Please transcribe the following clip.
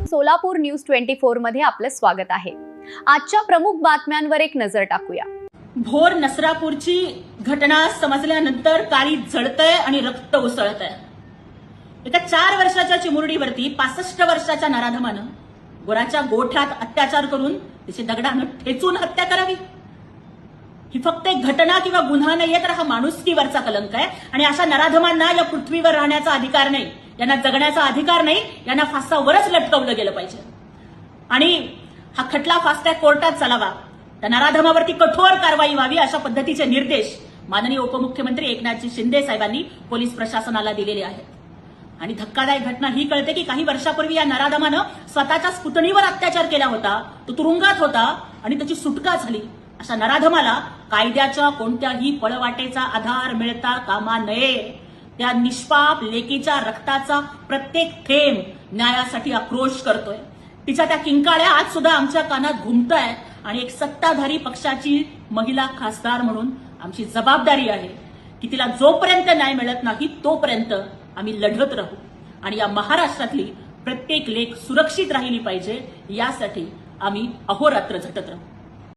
Solapur news 24 मध्ये आपलं स्वागत आहे। आजच्या प्रमुख बातम्यांवर एक नजर टाकूया। भोर नसरापूरची घटना समजल्यानंतर काळी जळतय आणि रक्त उसळतय। एका 4 वर्षाच्या चिमुरडीवरती 65 वर्षाच्या नराधमानं गोराच्या गोठ्यात अत्याचार करून तिचे दगडानं ठेचून हत्या करावी। ही फक्त एक घटना किंवा गुन्हा नाहीये, तर हा माणुसकीवरचा कलंक आहे। आणि अशा नराधमांना या पृथ्वीवर राहण्याचा अधिकार नाही, यांना जगण्याचा अधिकार नाही, यांना फासावरच लटकवलं गेलं पाहिजे। आणि हा खटला फास्ट ट्रॅक कोर्टात चालावा, त्या नराधमावरती कठोर कारवाई व्हावी, अशा पद्धतीचे निर्देश माननीय उपमुख्यमंत्री एकनाथजी शिंदे साहेबांनी पोलीस प्रशासनाला दिलेले आहेत। आणि धक्कादायक घटना ही कळते की काही वर्षापूर्वी या नराधमानं स्वतःच्याच पुतणीवर अत्याचार केला होता, तो तुरुंगात होता आणि त्याची सुटका झाली। अशा नराधमाला कायद्याच्या कोणत्याही पळवाटेचा आधार मिळता कामा नये। त्या निष्पाप लेकीच्या रक्ताचा प्रत्येक थेंब न्यायासाठी आक्रोश करतोय। तिच्या त्या किंकाळ्या आज सुद्धा आमच्या कानात घुमताय आणि एक सत्ताधारी पक्षाची महिला खासदार म्हणून आमची जबाबदारी आहे की तिला जोपर्यंत न्याय मिळत नाही तोपर्यंत आम्ही लढत राहू आणि या महाराष्ट्रातली प्रत्येक लेक सुरक्षित राहिली पाहिजे, यासाठी आम्ही अहोरात्र झटत राहू।